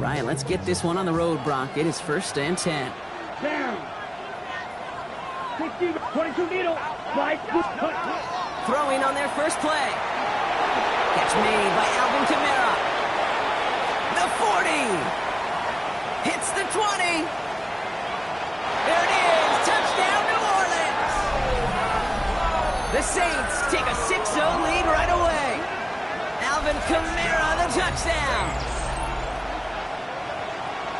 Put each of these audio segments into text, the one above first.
right, let's get this one on the road, Brock. It is 1st and 10. Down. 60, 22 needle. Right. Throwing on their first play. Catch made by Alvin Kamara. The 40. Hits the 20. There it is. Touchdown, New Orleans. The Saints take a 6-0 lead right away. Alvin Kamara, the touchdown.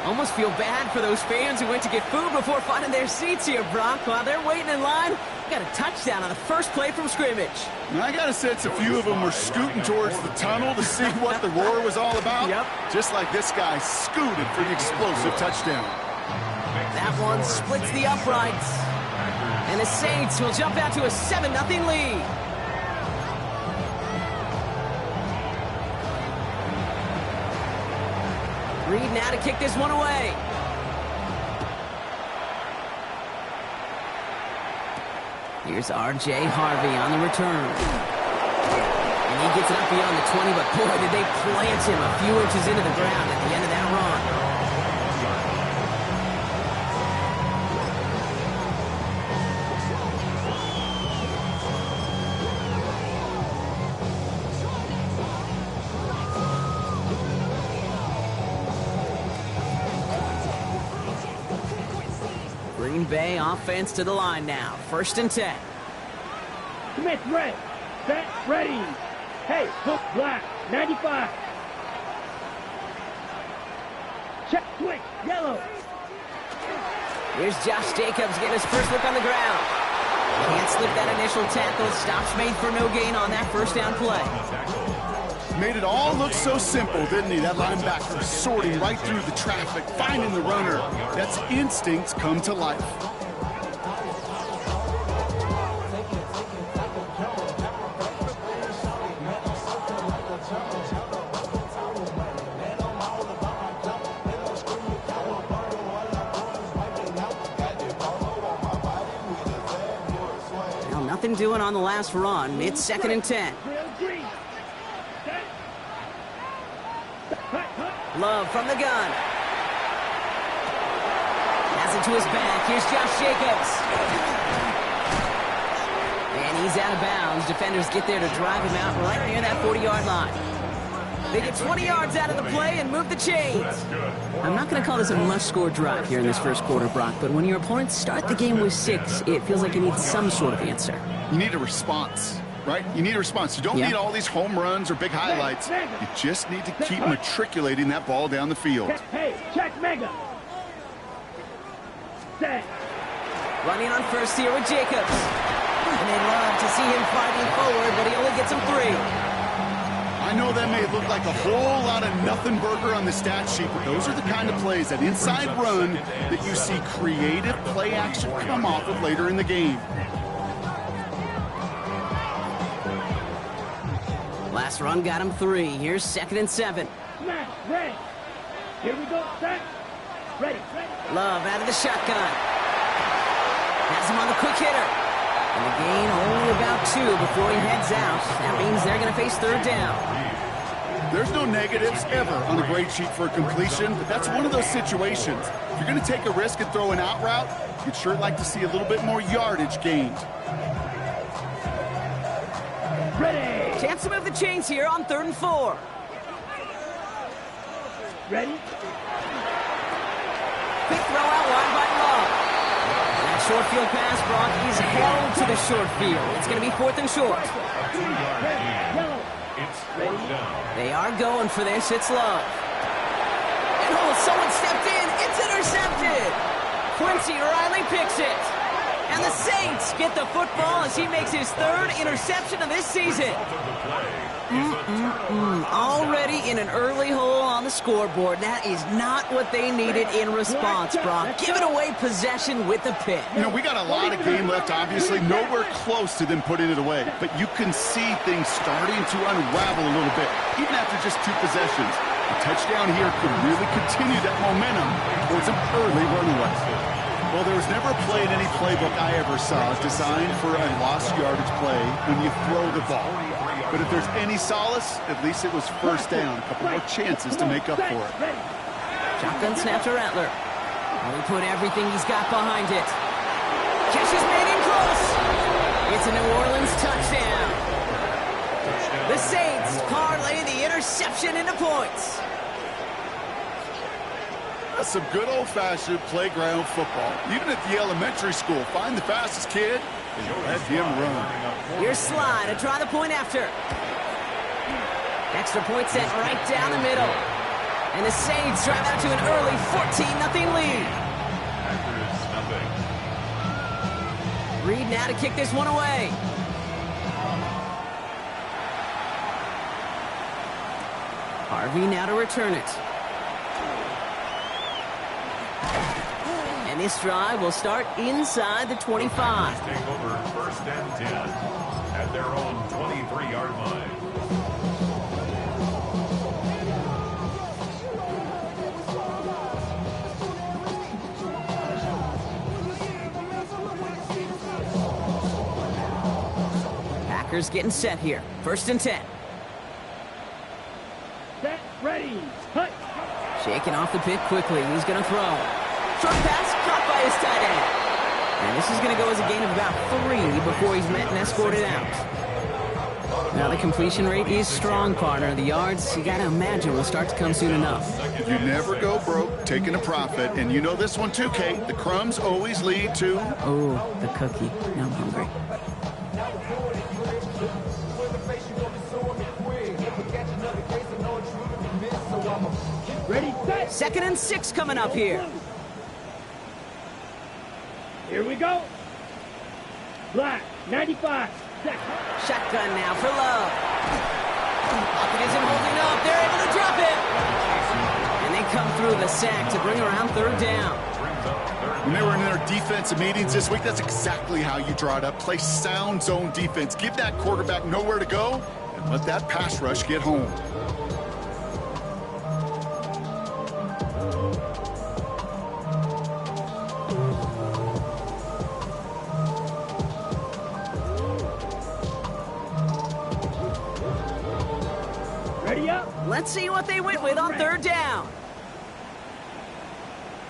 Almost feel bad for those fans who went to get food before finding their seats here, Brock. While they're waiting in line, got a touchdown on the first play from scrimmage. And I got a sense a few of them were scooting towards the tunnel to see what the roar was all about. Yep. Just like this guy scooted for the explosive touchdown. That one splits the uprights. And the Saints will jump out to a 7-0 lead. Reed now to kick this one away. Here's R.J. Harvey on the return. And he gets it up beyond the 20, but boy, did they plant him a few inches into the ground at the end of that run. Green Bay offense to the line now. 1st and 10. Smith, red. Set, ready. Hey, hook, black. 95. Check, switch, yellow. Here's Josh Jacobs getting his first look on the ground. Can't slip that initial tackle. Stops made for no gain on that first down play. Made it all look so simple, didn't he? That linebacker sorting right through the traffic, finding the runner. That's instincts come to life. Well, nothing doing on the last run. It's 2nd and 10. Love from the gun. Has it to his back. Here's Josh Jacobs. And he's out of bounds. Defenders get there to drive him out right near that 40-yard line. They get 20 yards out of the play and move the chains. I'm not going to call this a must-score drive here in this first quarter, Brock, but when your opponents start the game with 6, it feels like you need some sort of answer. You need a response. Right? You need a response. You don't need all these home runs or big highlights. You just need to keep matriculating that ball down the field. Hey, check mega. Set. Running on first here with Jacobs. And they love to see him fighting forward, but he only gets him 3. I know that may look like a whole lot of nothing burger on the stat sheet, but those are the kind of plays, that inside run, that you see creative play action come off of later in the game. Last run got him 3. Here's 2nd and 7. Smash, ready. Here we go, set. Ready. Love out of the shotgun. Has him on the quick hitter. And the gain only about 2 before he heads out. That means they're going to face 3rd down. There's no negatives ever on a grade sheet for a completion, but that's one of those situations. If you're going to take a risk and throw an out route, you'd sure like to see a little bit more yardage gained. Ready. Chance to move the chains here on 3rd and 4. Ready. Quick throw out wide by Love. That short field pass, Brock, is held to the short field. It's going to be 4th and short. They are going for this. It's Love. And someone stepped in. It's intercepted. Quincy Riley picks it. And the Saints get the football as he makes his 3rd interception of this season. Already in an early hole on the scoreboard. That is not what they needed in response, Brock. Giving away possession with a pick. You know, we got a lot of game left, obviously. Nowhere close to them putting it away. But you can see things starting to unravel a little bit, even after just 2 possessions. A touchdown here could really continue that momentum towards an early runaway. Well, there was never a play in any playbook I ever saw designed for a lost yardage play when you throw the ball. But if there's any solace, at least it was 1st down. A couple more chances to make up for it. Shotgun snap to Rattler. And he put everything he's got behind it. Catch is made in close. It's a New Orleans touchdown. The Saints parlay the interception into points. That's some good old-fashioned playground football. Even at the elementary school, find the fastest kid and let him run. Here's Sly to try the point after. Extra point sent right down the middle. And the Saints drive out to an early 14-0 lead. Reed now to kick this one away. Harvey now to return it. And this drive will start inside the 25. Take over 1st and 10 at their own 23-yard line. Packers getting set here. 1st and 10. Set, ready, cut. Shaking off the pit quickly. He's going to throw. Short pass caught by his tight end. And this is going to go as a gain of about 3 before he's met and escorted out. Now the completion rate is strong, partner. The yards, you got to imagine, will start to come soon enough. You never go broke taking a profit. And you know this one too, Kate. The crumbs always lead to... Oh, the cookie. Now I'm hungry. Ready, set. 2nd and 6 coming up here. Here we go. Black, 95. Set. Shotgun now for Love. Pocket isn't holding up. They're able to drop it. And they come through the sack to bring around 3rd down. When they were in their defensive meetings this week, that's exactly how you draw it up. Play sound zone defense. Give that quarterback nowhere to go and let that pass rush get home. Ready up. Let's see what they went with on 3rd down.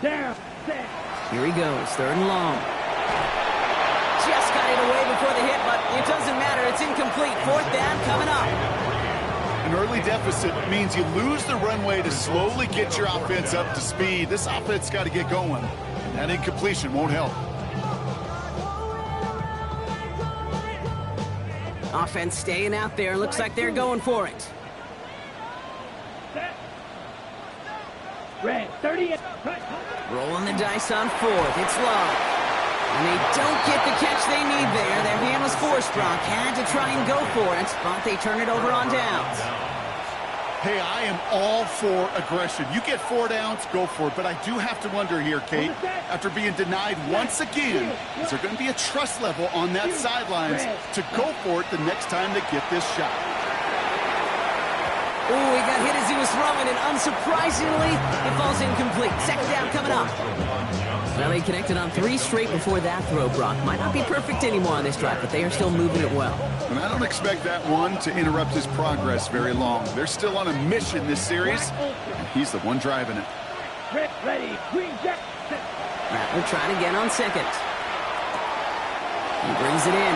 Down, set. Here he goes, 3rd and long. Just got it away before the hit, but it doesn't matter. It's incomplete. 4th down coming up. An early deficit means you lose the runway to slowly get your offense up to speed. This offense got to get going, and that incompletion won't help. Offense staying out there. Looks like they're going for it. Set. Red, 30. Cut. Rolling the dice on 4th. It's Love. And they don't get the catch they need there. Their hand was forced, Brock. Had to try and go for it, but they turn it over on downs. Hey, I am all for aggression. You get 4 downs, go for it. But I do have to wonder here, Kate, after being denied once again, is there going to be a trust level on that sidelines to go for it the next time they get this shot? Ooh, he got hit as he was throwing, and unsurprisingly, it falls incomplete. 2nd down coming up. Well, he connected on 3 straight before that throw, Brock. Might not be perfect anymore on this drive, but they are still moving it well. And I don't expect that one to interrupt his progress very long. They're still on a mission this series, and he's the one driving it. Ready, green jack. Set. Rattler trying again on 2nd. He brings it in.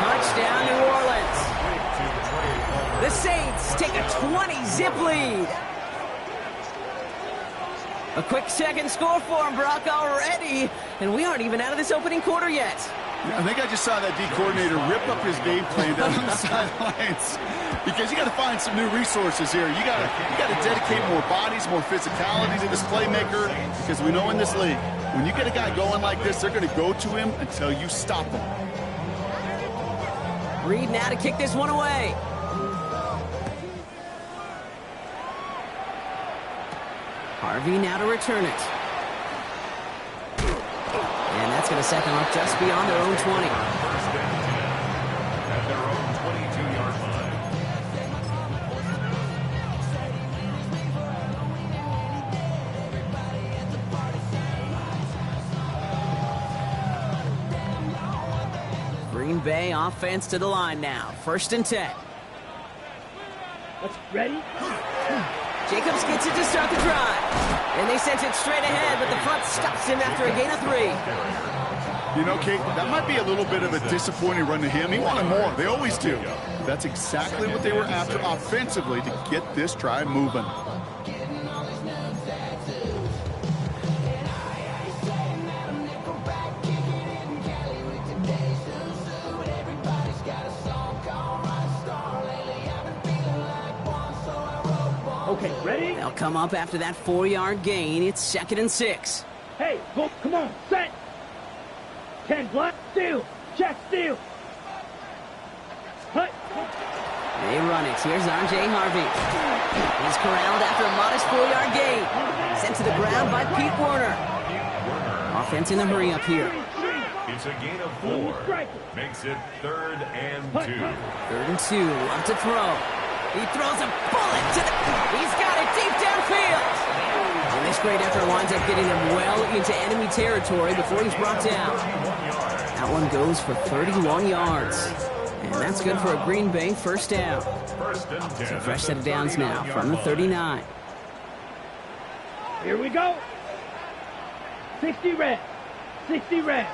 Touchdown, New Orleans. The Saints take a 20-zip lead. A quick second score for him, Brock, already. And we aren't even out of this opening quarter yet. I think I just saw that D coordinator rip up his game plan down on the sidelines. Because you got to find some new resources here. You got to dedicate more bodies, more physicality to this playmaker. Because we know in this league, when you get a guy going like this, they're going to go to him until you stop him. Reed now to kick this one away. Harvey now to return it. And that's going to set them up just beyond their own 20. At their own 22-yard line. Green Bay offense to the line now. 1st and 10. Let's ready. Jacobs gets it to start the drive. And they sent it straight ahead, but the front stops him after a gain of 3. You know, Kate, that might be a little bit of a disappointing run to him. He wanted more. They always do. That's exactly what they were after offensively to get this drive moving. Okay, ready? They'll come up after that 4-yard gain. It's 2nd and 6. Hey, go, come on, set. 10, block, steal, check, steal. Hut. They run it. Here's R.J. Harvey. He's corralled after a modest 4-yard gain. Sent to the ground by Pete Werner. Offense in the hurry up here. It's a gain of 4. Makes it 3rd and 2. 3rd and 2. Love to throw. He throws a bullet to the... He's got it deep downfield. And this great effort winds up getting him well into enemy territory before he's brought down. That one goes for 31 yards. And that's good for a Green Bay first down. So fresh set of downs now from the 39. Here we go. 60 red. 60 red.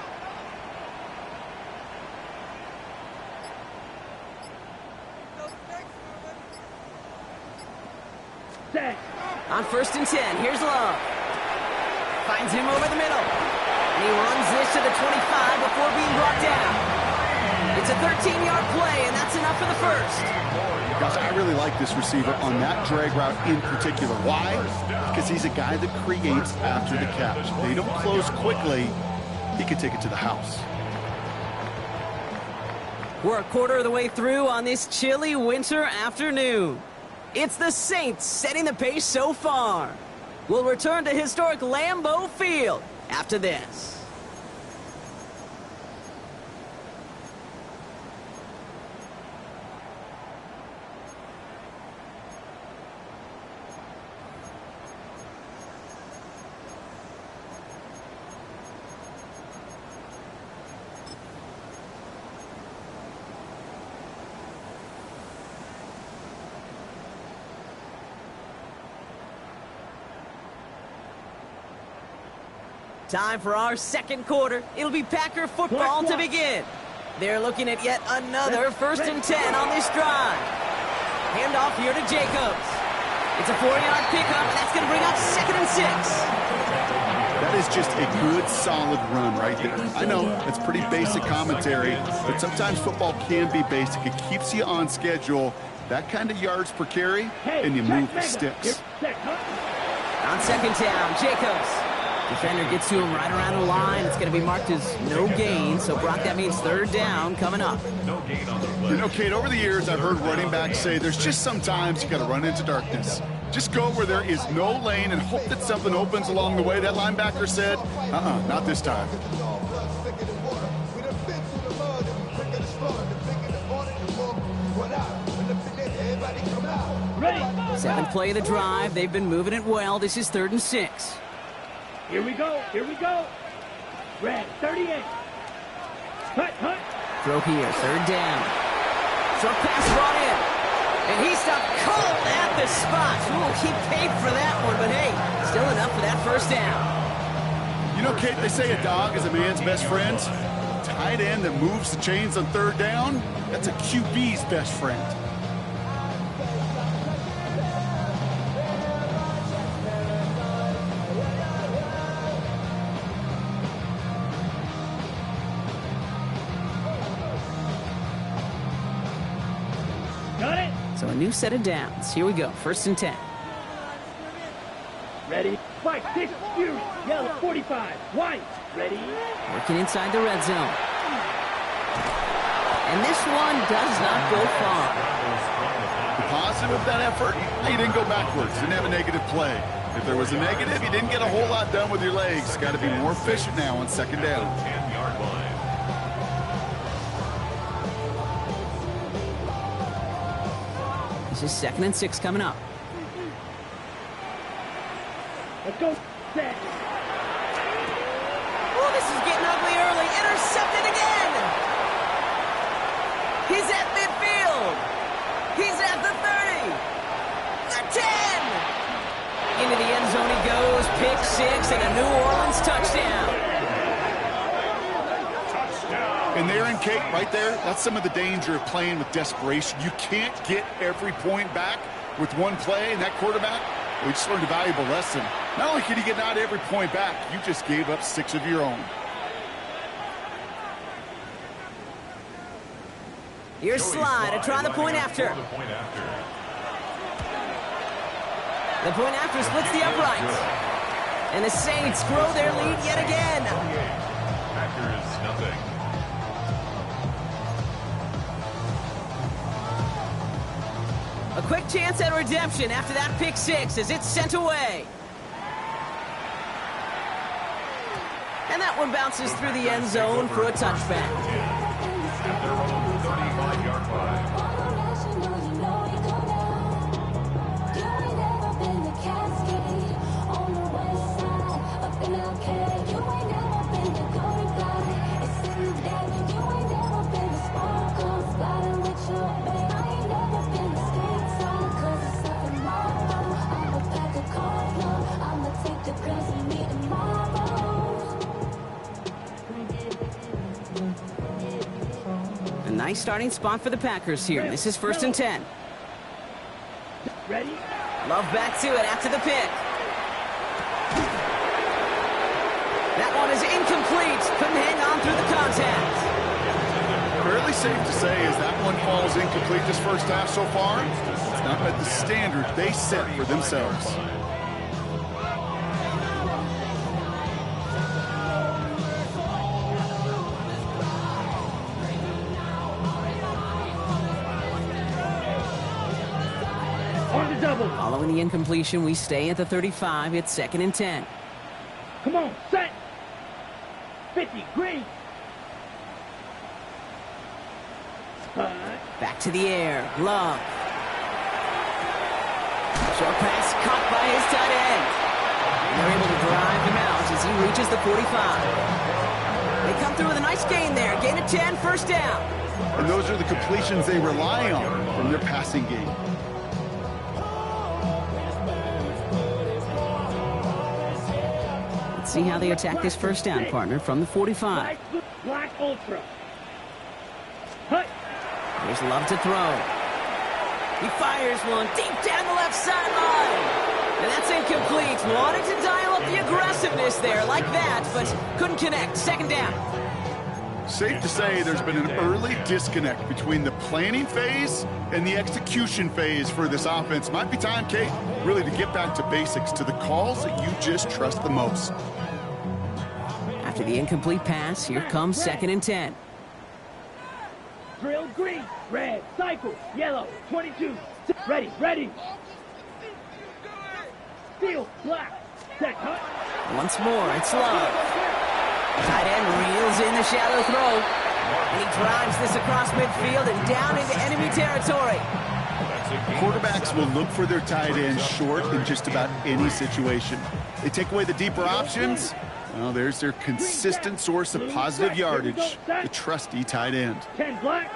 Set. On 1st and 10, here's Love. Finds him over the middle. And he runs this to the 25 before being brought down. It's a 13-yard play, and that's enough for the first. Gosh, I really like this receiver on that drag route in particular. Why? Because he's a guy that creates after the catch. They don't close quickly. He can take it to the house. We're a quarter of the way through on this chilly winter afternoon. It's the Saints setting the pace so far. We'll return to historic Lambeau Field after this. Time for our second quarter. It'll be Packer football to begin. They're looking at yet another 1st and 10 on this drive. Handoff here to Jacobs. It's a 4-yard pickup, and that's going to bring up 2nd and 6. That is just a good, solid run right there. I know, it's pretty basic commentary, but sometimes football can be basic. It keeps you on schedule. That kind of yards per carry, and you move the sticks. On 2nd down, Jacobs. Defender gets to him right around the line. It's going to be marked as no gain. So, Brock, that means 3rd down coming up. No gain on the play. You know, Kate, over the years, I've heard running backs say there's just sometimes you got to run into darkness. Just go where there is no lane and hope that something opens along the way. That linebacker said, not this time. Ready. 7th play of the drive. They've been moving it well. This is 3rd and 6. Here we go. Here we go. Red, 38. Hut, hut. Throw here, 3rd down. Short pass brought in. And he stopped cold at the spot. Ooh, he paid for that one, but hey, still enough for that 1st down. You know, Kate, they say a dog is a man's best friend. Tight end that moves the chains on 3rd down, that's a QB's best friend. Got it. So a new set of downs. Here we go, 1st and 10. Ready. Fight, 6, Fury. Yellow, 45. White. Ready. Working inside the red zone. And this one does not go far. The positive of that effort, he didn't go backwards, didn't have a negative play. If there was a negative, you didn't get a whole lot done with your legs. Got to be more efficient now on 2nd down. 10-yard line. This is 2nd and 6 coming up. Let's go. Set. Oh, this is getting ugly early. Intercepted again. He's at midfield. He's at the 30. The 10. pick six and a New Orleans touchdown. And there in Kate, right there, that's some of the danger of playing with desperation. You can't get every point back with one play, and that quarterback, we just learned a valuable lesson. Not only can you get not every point back, you just gave up 6 of your own. Here's Slide to try the point after. The point after splits the uprights. And the Saints grow their lead yet again. Packers nothing. A quick chance at redemption after that pick six as it's sent away. And that one bounces through the end zone for a touchback. At their own 35-yard line. A nice starting spot for the Packers here. This is 1st and 10. Ready? Love back to it after the pick. That one is incomplete. Couldn't hang on through the contact. Fairly safe to say as that one falls incomplete this first half so far, it's not met the standard they set for themselves. On the double. Following the incompletion, we stay at the 35. It's 2nd and 10. Come on, set. 50, green. Back to the air. Love. Short pass caught by his tight end. And they're able to drive him out as he reaches the 45. They come through with a nice gain there. Gain of 10, first down. And those are the completions they rely on from their passing game. Let's see how they attack this first down, partner, from the 45. Black Ultra. Hut. Here's Love to throw. He fires one deep down the left sideline. And that's incomplete. Wanted to dial up the aggressiveness there like that, but couldn't connect. 2nd down. Safe to say there's been an early disconnect between the planning phase and the execution phase for this offense. Might be time, Kate, really to get back to basics, to the calls that you just trust the most. After the incomplete pass, here comes 2nd and 10. Drill green, red, cycle, yellow, 22. Ready, ready. Steel, black, set, hut. Once more, it's Love. Tight end reels in the shallow throw. And he drives this across midfield and down into enemy territory. Quarterbacks will look for their tight ends short in just about any situation. They take away the deeper options. Well, there's their consistent source of positive yardage, the trusty tight end. 10 black.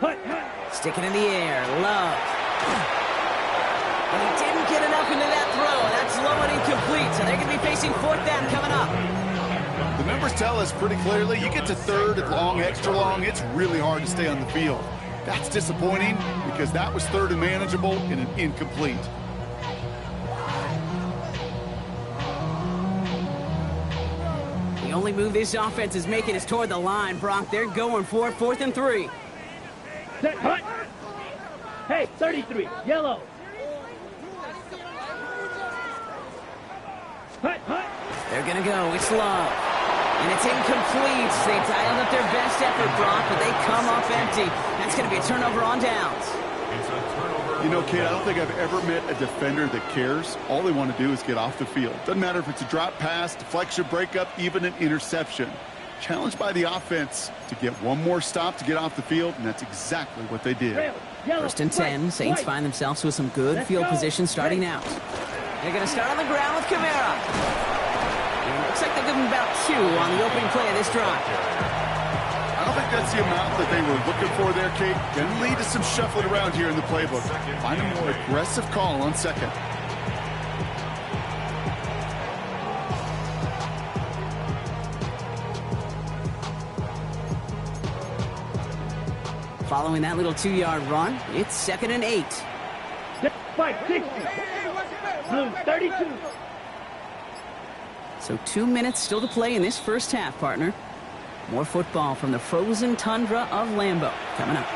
Hut, hut. Sticking in the air, Love. And he didn't get enough into that throw. That's low and incomplete, so they're going to be facing 4th down coming up. The numbers tell us pretty clearly, you get to 3rd and long, extra long, it's really hard to stay on the field. That's disappointing because that was 3rd and manageable and an incomplete. The only move this offense is making is toward the line, Brock. They're going for it, 4th and 3. Set, hut. Hey, 33, yellow. Hut, hut. They're going to go. It's Love. And it's incomplete. They dialed up their best effort, Brock, but they come up empty. That's going to be a turnover on downs. It's a turnover. You know, Kate, I don't think I've ever met a defender that cares. All they want to do is get off the field. Doesn't matter if it's a drop pass, deflection, breakup, even an interception. Challenged by the offense to get one more stop to get off the field, and that's exactly what they did. Yellow, 1st and 10. Saints find themselves with some good field position starting out. They're going to start on the ground with Kamara. And it looks like they're giving about 2 on the opening play of this drive. I don't think that's the amount that they were looking for there, Kate. Going to lead to some shuffling around here in the playbook. Find a more aggressive call on 2nd. Following that little 2-yard run, it's 2nd and 8. Fight 60. Blue 32. So 2 minutes still to play in this first half, partner. More football from the frozen tundra of Lambeau coming up.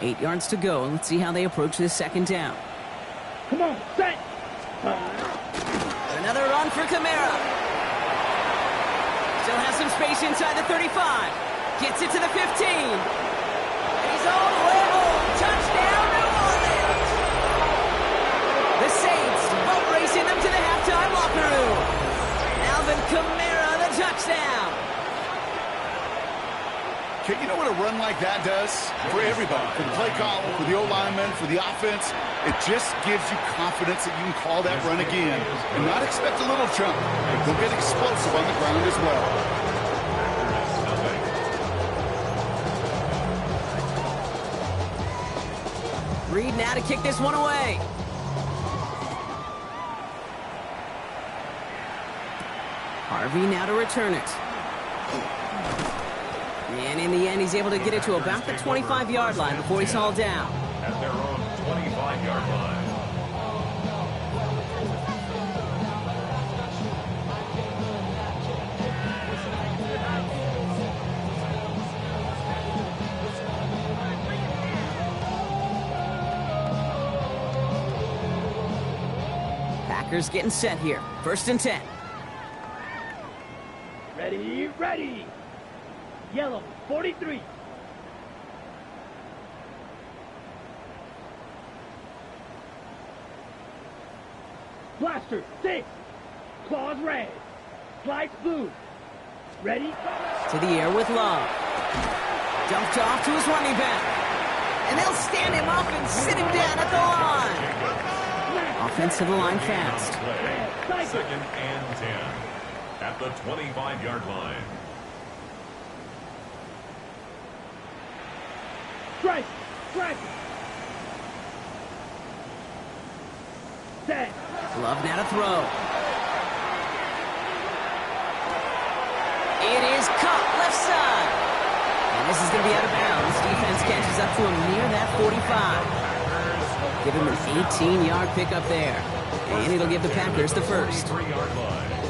Eight yards to go. Let's see how they approach this 2nd down. Come on, set. Another run for Kamara. Still has some space inside the 35. Gets it to the 15. And he's all the way home. Touchdown, New Orleans. The Saints boat racing them to the halftime locker room. Alvin Kamara, the touchdown. Okay, you know what a run like that does? For everybody, for the play call, for the O-lineman, for the offense, it just gives you confidence that you can call that run again and not expect a little jump, but go get explosive on the ground as well. Reed now to kick this one away. Harvey now to return it. And in the end, he's able to get it to about the 25-yard line before he's hauled down. At their own 25-yard line. Packers getting set here. 1st and 10. Ready, ready. Yellow 43. Blaster 6. Claws red. Slice blue. Ready? To the air with Love. Dumped off to his running back. And they'll stand him up and sit him down at the line. Offensive line fast. 2nd and 10. At the 25-yard line. Strike! Strike! Set! Love now to throw. It is caught left side. And this is going to be out of bounds. Defense catches up to him near that 45. Give him an 18-yard pickup there. And it'll give the Packers the first.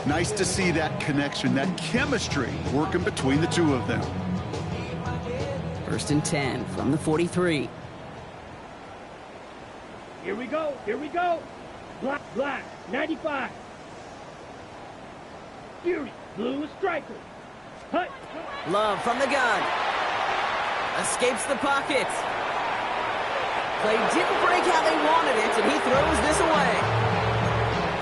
Nice to see that connection, that chemistry working between the two of them. 1st and 10 from the 43. Here we go, here we go. Black, black, 95. Fury, blue striker. Hut. Love from the gun. Escapes the pocket. Play didn't break how they wanted it, and he throws this away.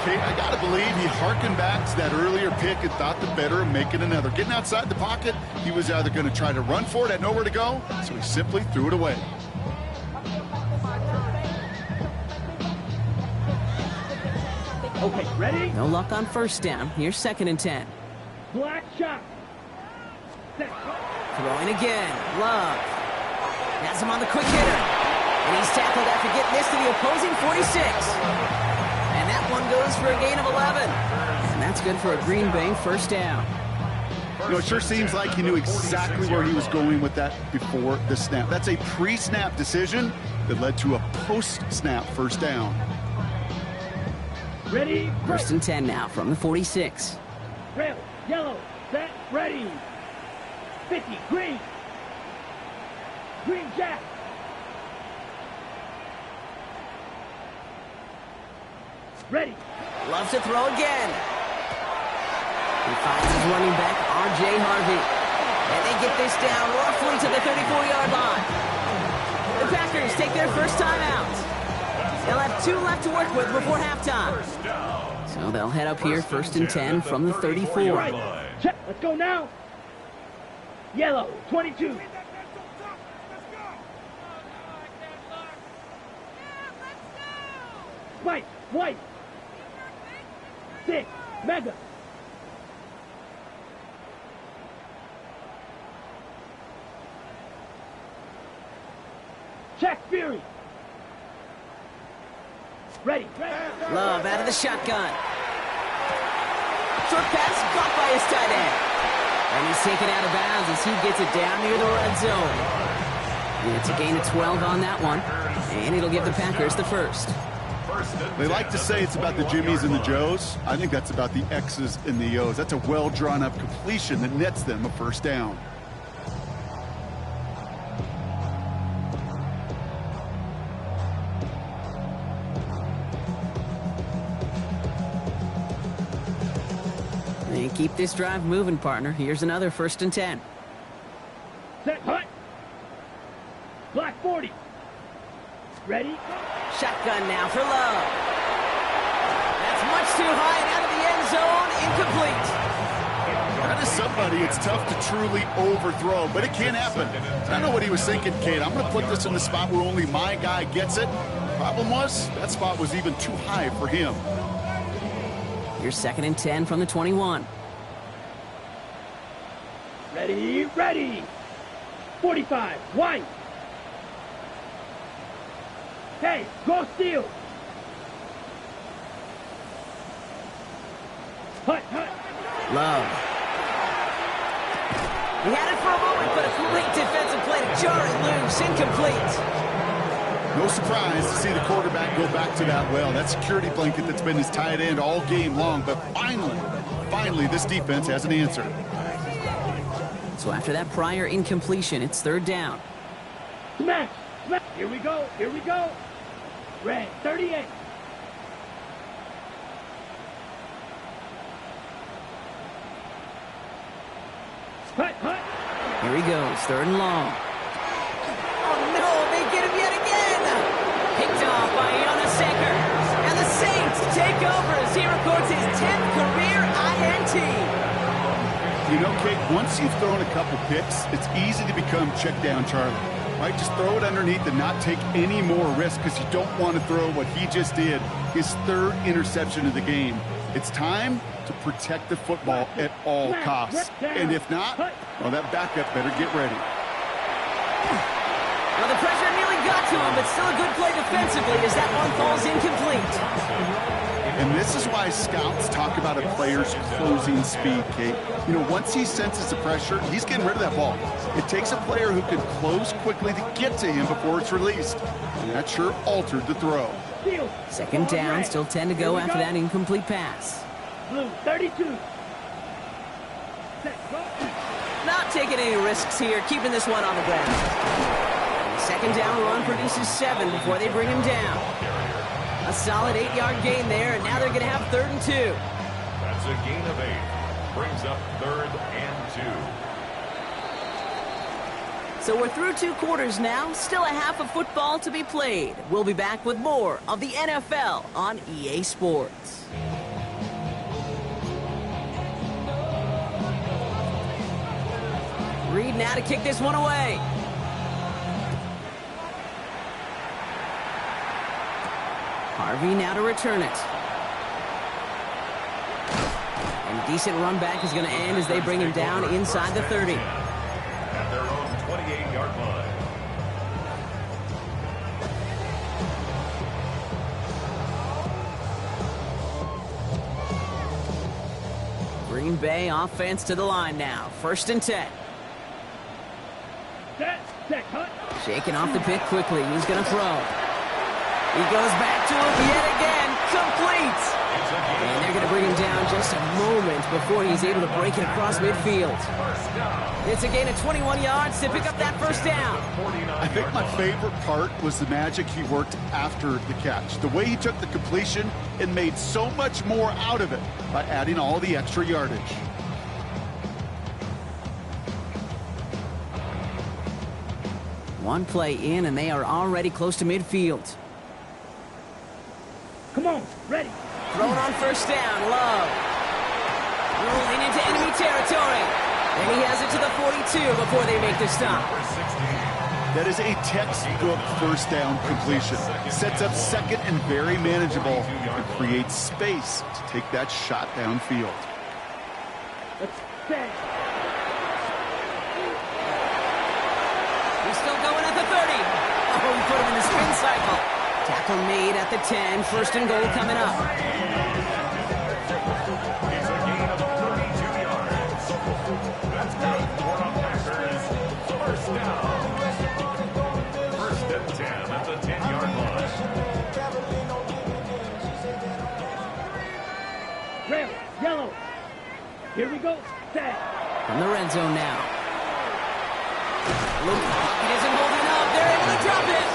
Okay, I got to believe he harkened back to that earlier pick and thought the better of making another. Getting outside the pocket, he was either going to try to run for it, had nowhere to go, so he simply threw it away. Okay, ready? No luck on 1st down. Here's 2nd and 10. Black shot. Set. Throwing again. Love. Has him on the quick hitter. And he's tackled after getting this to the opposing 46. And that one goes for a gain of 11. And that's good for a Green Bay 1st down. You know, it sure seems like he knew exactly where he was going with that before the snap. That's a pre-snap decision that led to a post-snap 1st down. Ready? 1st and 10 now from the 46. Red, yellow, set, ready. 50, green. Green jack. Ready. Loves to throw again. He finds his running back, R.J. Harvey. And they get this down roughly to the 34-yard line. The Packers take their first time out. They'll have 2 left to work with before halftime. So they'll head up here 1st and 10 from the 34. Right. Check. Let's go now. Yellow, 22. White, white. 6, mega. Ready. Love out of the shotgun. Short pass caught by his tight end. And he's taken out of bounds as he gets it down near the red zone. And it's a gain of 12 on that one. And it'll give the Packers the first. They like to say it's about the Jimmies and the Joes. I think that's about the X's and the O's. That's a well-drawn-up completion that nets them a first down. And keep this drive moving, partner. Here's another 1st and 10. Set, hut. Black 40. Ready? Shotgun now for Love. That's much too high and out of the end zone. Incomplete. That is somebody it's tough to truly overthrow, but it can happen. I don't know what he was thinking, Kate. I'm going to put this in the spot where only my guy gets it. Problem was, that spot was even too high for him. Here's 2nd and 10 from the 21. Ready. 45. White. Hey, go steal. Hut. Love. He had it for a moment, but a great defensive play to jar it loose. Incomplete. No surprise to see the quarterback go back to that well. That security blanket that's been his tight end all game long. But finally, this defense has an answer. So after that prior incompletion, it's 3rd down. Smash. Here we go. Red 38. Hut. Here he goes, 3rd and long. Oh no, they get him yet again! Picked off by Secker. And the Saints take over as he records his 10th career INT. You know, Kate, once you've thrown a couple picks, it's easy to become check down Charlie. Right? Just throw it underneath and not take any more risk because you don't want to throw what he just did, his 3rd interception of the game. It's time to protect the football at all costs. And if not, well, that backup better get ready. Well, the pressure nearly got to him, but still a good play defensively as that one falls incomplete. And this is why scouts talk about a player's closing speed, Kate. You know, once he senses the pressure, he's getting rid of that ball. It takes a player who can close quickly to get to him before it's released. And that sure altered the throw. 2nd down, still 10 to go after that incomplete pass. Blue 32. Not taking any risks here, keeping this one on the ground. 2nd down run produces 7 before they bring him down. A solid 8-yard gain there, and now they're going to have 3rd and 2. That's a gain of 8. Brings up 3rd and 2. So we're through 2 quarters now, still a half of football to be played. We'll be back with more of the NFL on EA Sports. Reed now to kick this one away. Harvey now to return it. And a decent run back is going to end as they bring him down inside the 30. At their own 28-yard line. Green Bay offense to the line now. 1st and 10. Set, hut. Shaking off the pick quickly. He's going to throw. He goes back to him yet again. Complete. And they're going to bring him down just a moment before he's able to break it across midfield. It's a gain of 21 yards to pick up that 1st down. I think my favorite part was the magic he worked after the catch. The way he took the completion and made so much more out of it by adding all the extra yardage. One play in, and they are already close to midfield. Come on, ready. Thrown on 1st down, Love. Rolling into enemy territory. And he has it to the 42 before they make the stop. That is a textbook 1st down completion. Sets up 2nd and very manageable and creates space to take that shot downfield. Let's set. He's still going at the 30. Oh, he put him in the spin cycle. Tackle made at the 10. First and goal coming up. It's a gain of 32 yards. That's good for the Packers. First down. First and 10 at the 10-yard line. Red, yellow. Here we go. Set. From the red zone now. Look, it isn't holding up. They're able to drop it.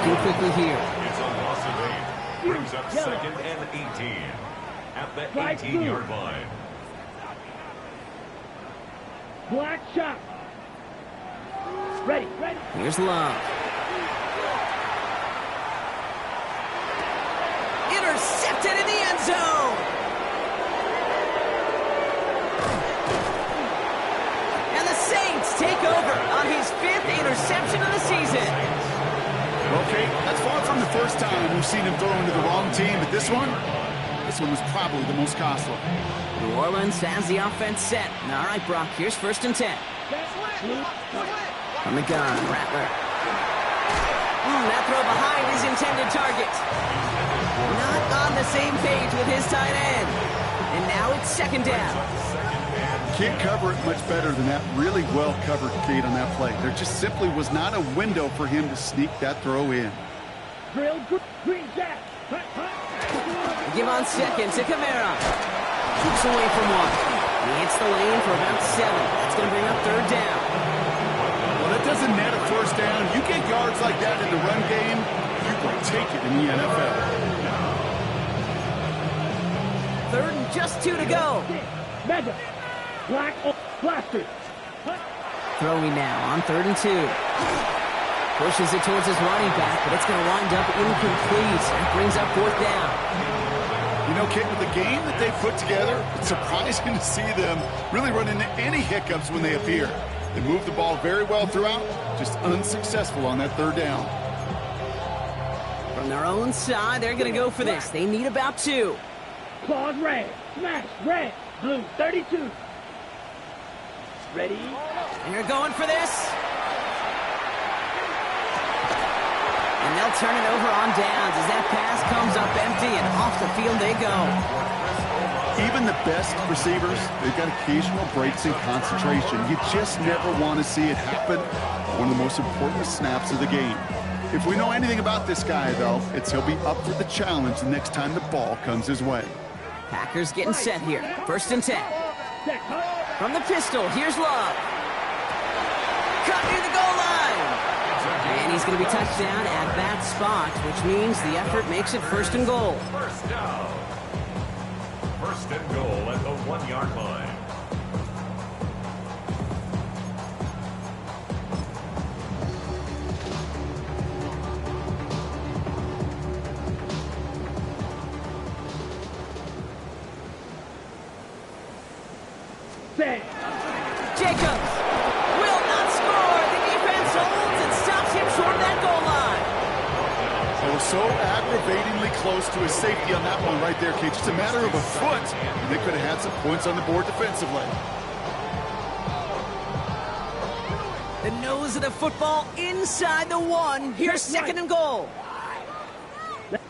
Too quickly here. It's a loss of 8. Brings up second and 18 at the 18-yard line. Black shot. Ready, ready. Here's Love. Intercepted in the end zone. And the Saints take over on his 5th interception of the season. Okay, that's far from the first time we've seen him throw into the wrong team, but this one was probably the most costly. New Orleans has the offense set. All right, Brock, here's first and 10. From the gun, Rattler. That throw behind his intended target. Not on the same page with his tight end. And now it's second down. Can't cover it much better than that. Really well covered, Kate, on that play. There just simply was not a window for him to sneak that throw in. Drill, green jack. Give on second to Kamara. Keeps away from one. He hits the lane for about 7. That's going to bring up third down. Well, that doesn't net a first down. You get yards like that in the run game, you can take it in the NFL. Third and just 2 to go. Mega. Black blaster. Throwing now on 3rd and 2. Pushes it towards his running back, but it's going to wind up incomplete. That brings up 4th down. You know, Kate, with the game that they put together, it's surprising to see them really run into any hiccups when they appear. They moved the ball very well throughout, just unsuccessful on that 3rd down. From their own side, they're going to go for this. They need about 2. Claws red. Smash red. Blue 32. Ready? And they're going for this. And they'll turn it over on downs as that pass comes up empty and off the field they go. Even the best receivers, they've got occasional breaks in concentration. You just never want to see it happen. One of the most important snaps of the game. If we know anything about this guy, though, it's he'll be up for the challenge the next time the ball comes his way. Packers getting set here. First and 10. From the pistol, here's Love. Cut near the goal line. And he's going to be touched down at that spot, which means the effort makes it first and goal. First down. First and goal at the 1-yard line. Jacobs will not score. The defense holds and stops him short of that goal line. They were so aggravatingly close to a safety on that one right there, Kate. Just a matter of a foot, and they could have had some points on the board defensively. The nose of the football inside the 1. Here's second and goal.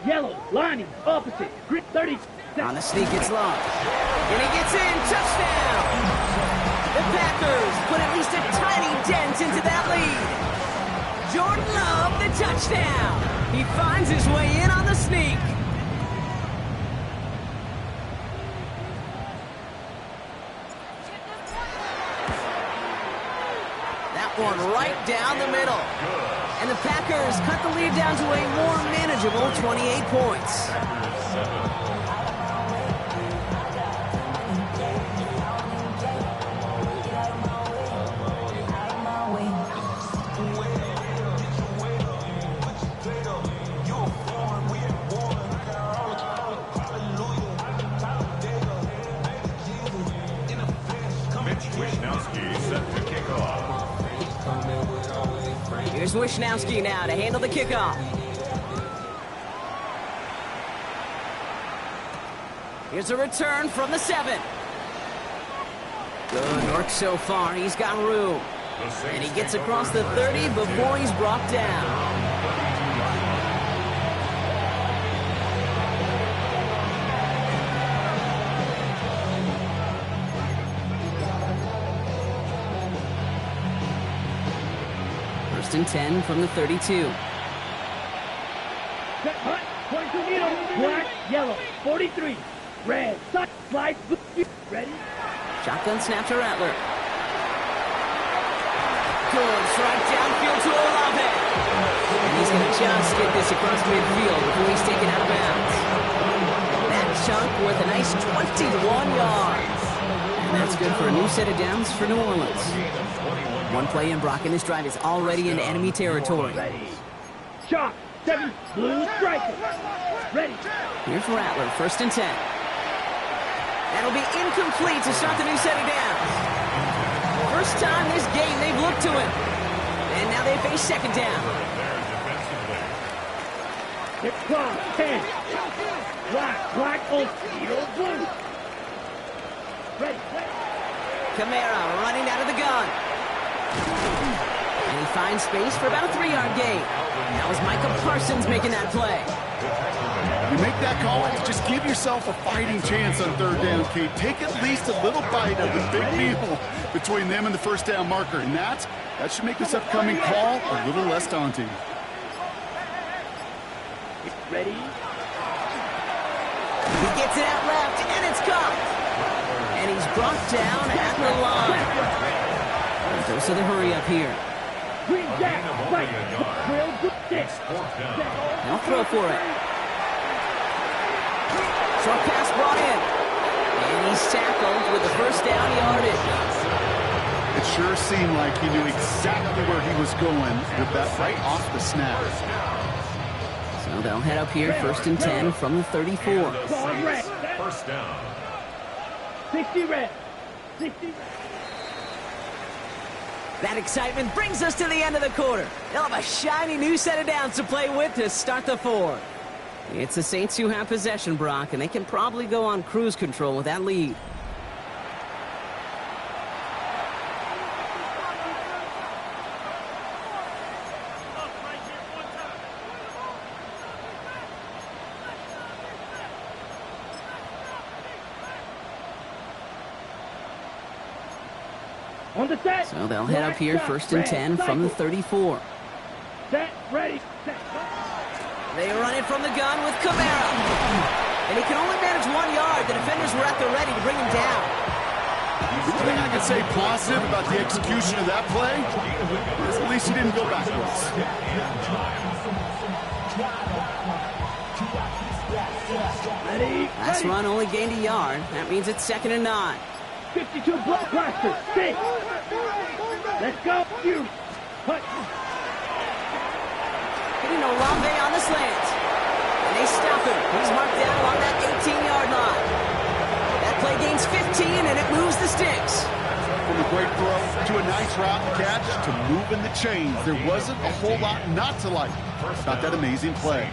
Yellow, lining, opposite, grip 30. On the sneak, it's Love. And he gets in. Touchdown. The Packers put at least a tiny dent into that lead. Jordan Love, the touchdown. He finds his way in on the sneak. That one right down the middle. And the Packers cut the lead down to a more manageable 28 points. Here's Wishnowski now to handle the kickoff. Here's a return from the 7. Good work so far. He's got room. And he gets across the 30 before he's brought down. first and 10 from the 32. Set, hut, 22 needle, black, yellow, 43, red, slide, blue, ready? Shotgun snap to Rattler. Good strike downfield to Olave. And he's going to just get this across midfield before he's taken out of bounds. That chunk worth a nice 21 yards. And that's good for a new set of downs for New Orleans. One play in, Brock, and this drive is already in enemy territory. Ready. Shot, 7, blue striker. Ready. Here's Rattler, first and 10. That'll be incomplete to start the new set of downs. First time this game they've looked to him. And now they face second down. Hit clock, 10. Black, yellow, blue. Ready. Camara running out of the gun. And he finds space for about a 3-yard gain. That was Micah Parsons making that play. You make that call, just give yourself a fighting chance on third down, Kate. Take at least a little bite of the big meal between them and the first down marker. And that should make this upcoming call a little less daunting. Ready. He gets it out left, and it's caught. And he's brought down at the line. Goes to the hurry up here. Green jack, right, real good stick. Now throw for it. Short pass brought in. And he's tackled with the first down yardage. It sure seemed like he knew exactly where he was going with that right off the snap. So they'll head up here, first and 10 from the 34. First down. 60 red. 60 red. That excitement brings us to the end of the quarter. They'll have a shiny new set of downs to play with to start the fourth. It's the Saints who have possession, Brock, and they can probably go on cruise control with that lead. On the set. So they'll head up here, first and 10 from the 34. Set, ready, set. They run it from the gun with Camara. And he can only manage 1 yard. The defenders were at the ready to bring him down. The thing I can say positive about the execution of that play is at least he didn't go backwards. Ready, Last run only gained a yard. That means it's second and 9. 52 block blaster. 6. Let's go. You. Hut. Hitting Olave on the slant. And they stop him. He's marked down along that 18-yard line. That play gains 15, and it moves the sticks. From a great throw to a nice route and catch to moving the chains. There wasn't a whole lot not to like about that amazing play.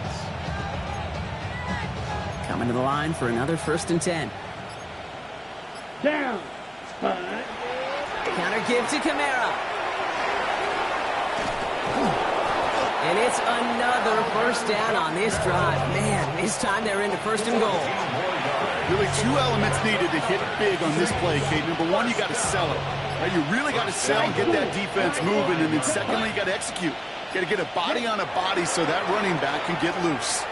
Coming to the line for another first and 10. Down. Counter give to Camara. And it's another first down on this drive. Man, this time they're into first and goal. Really 2 elements needed to hit big on this play, Kate. Number 1, you got to sell it. Right? You really got to sell and get that defense moving. And then secondly, you got to execute. You got to get a body on a body so that running back can get loose.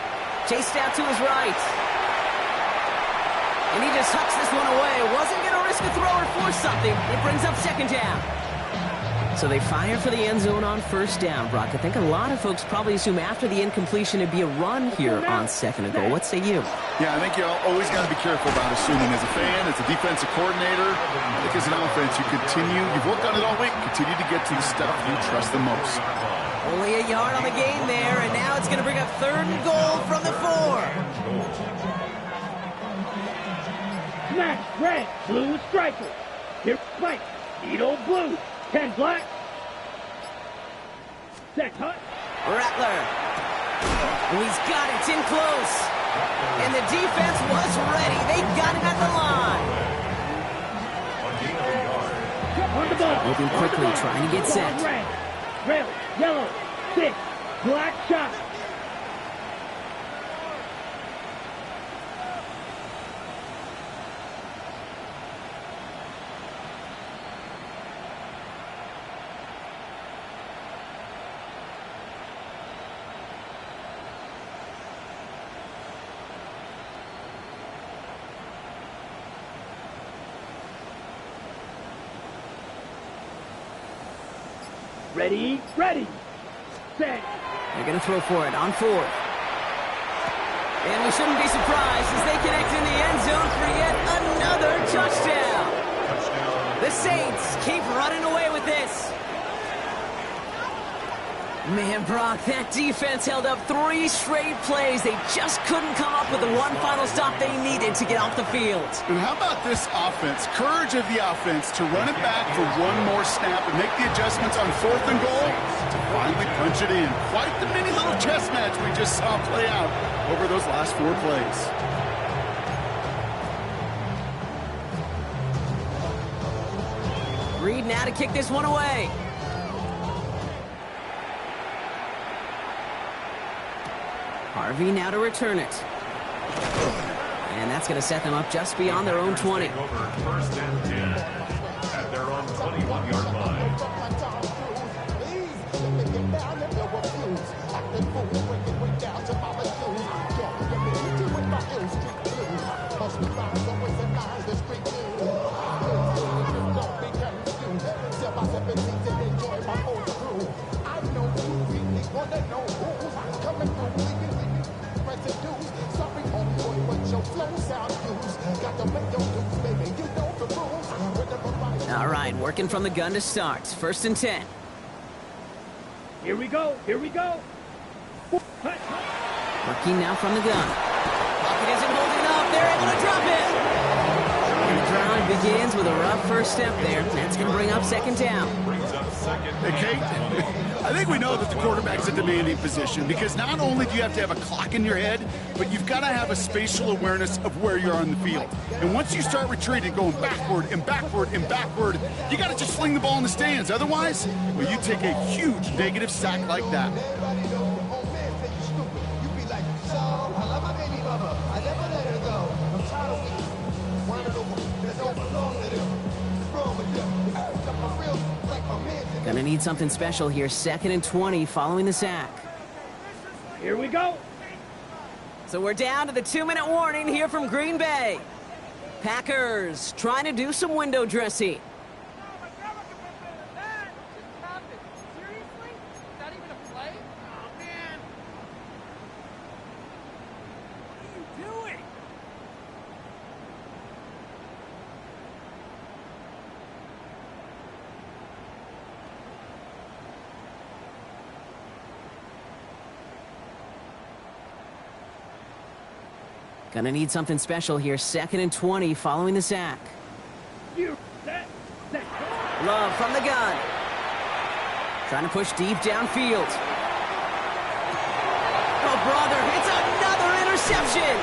Chased out to his right. And he just hucks this one away. Wasn't going to risk a throw or force something. It brings up second down. So they fire for the end zone on first down, Brock. I think a lot of folks probably assume after the incompletion it'd be a run here on second and goal. What say you? Yeah, I think you always got to be careful about assuming as a fan, as a defensive coordinator. I think as an offense, you've worked on it all week, continue to get to the stuff you trust the most. Only a yard on the game there, and now it's going to bring up third and goal from the 4. Smash, red, blue striker. Here, white, needle, blue. 10 black. Set, hut. Rattler. Oh, he's got it. It's in close. And the defense was ready. They got him at the line. On the ball. Moving quickly, trying to get set. Red, yellow, 6, black shot. Ready, ready, set. They're going to throw for it on fourth. And we shouldn't be surprised as they connect in the end zone for yet another touchdown. The Saints keep running away with this. Man, Brock, that defense held up 3 straight plays. They just couldn't come up with the one final stop they needed to get off the field. And how about this offense? Courage of the offense to run it back for one more snap and make the adjustments on 4th and goal to finally punch it in. Quite the mini little chess match we just saw play out over those last 4 plays. Reed now to kick this one away. Harvey now to return it. And that's going to set them up just beyond their own 20. Over 1st and 10 at their own 21-yard line. All right, working from the gun to start. 1st and 10. Here we go, here we go. Working now from the gun. Pocket isn't holding up. They're able to drop it. And the drive begins with a rough first step there. That's going to bring up 2nd down. Hey, Kate, I think we know that the quarterback's a demanding position because not only do you have to have a clock in your head, but you've got to have a spatial awareness of where you're on the field. And once you start retreating, going backward and backward and backward, you got to just fling the ball in the stands. Otherwise, well, you take a huge negative sack like that. Gonna need something special here. 2nd and 20 following the sack. Here we go. So we're down to the 2-minute warning here from Green Bay. Packers trying to do some window dressing. Gonna need something special here. 2nd and 20 following the sack. Love from the gun. Trying to push deep downfield. Oh, brother, it's another interception.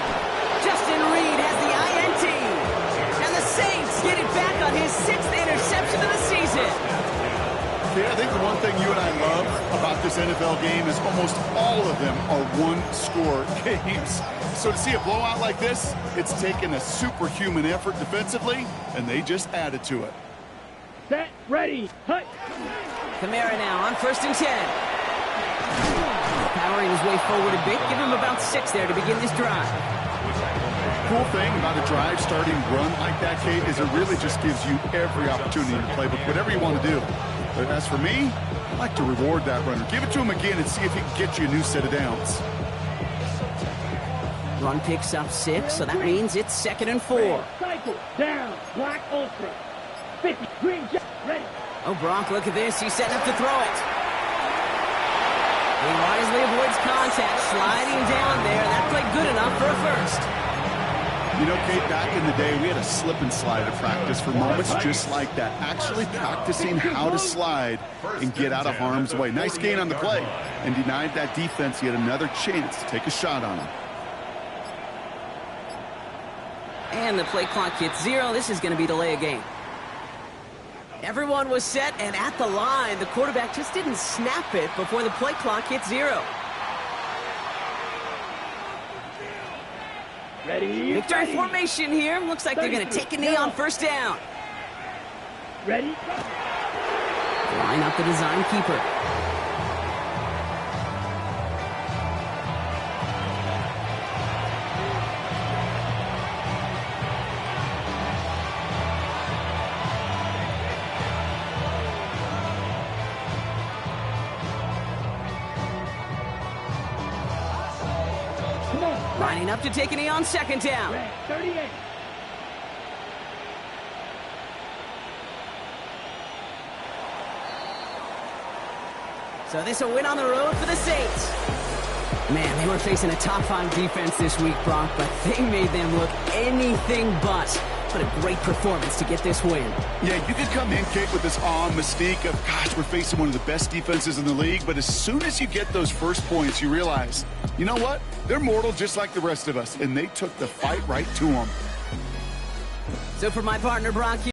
Justin Reed has the INT. And the Saints get it back on his 6th interception of the season. Yeah, I think the one thing you and I love about this NFL game is almost all of them are one-score games. So to see a blowout like this, it's taken a superhuman effort defensively, and they just added to it. Set, ready, hut. Kamara now on 1st and 10. Powering his way forward a bit. Give him about 6 there to begin this drive. Cool thing about a drive starting run like that, Kate, is it really just gives you every opportunity to play with whatever you want to do. But as for me, I like to reward that runner. Give it to him again and see if he can get you a new set of downs. Run picks up 6, so that means it's 2nd and 4. Cycle, down, black ultra. 50, green jet, ready. Oh, Brock, look at this. He's setting up to throw it. He wisely avoids contact, sliding down there. That played good enough for a first. You know, Kate, back in the day, we had a slip and slide at practice for moments just like that. Actually practicing how to slide and get out of harm's way. Nice gain on the play and denied that defense yet another chance to take a shot on him. And the play clock hits 0. This is going to be delay a game. Everyone was set and at the line. The quarterback just didn't snap it before the play clock hit 0. Ready, Victory ready. formation here. Looks like they're going to take a knee on 1st down. Ready, Line up the design keeper. Lining up to take a knee on second down. Red 38. So this a win on the road for the Saints. Man, they were facing a top 5 defense this week, Bronk, but they made them look anything but. What a great performance to get this win. Yeah, you could come in, Kate, with this awe and mystique of, gosh, we're facing one of the best defenses in the league, but as soon as you get those first points, you realize, you know what? They're mortal just like the rest of us, and they took the fight right to them. So for my partner, Bronk,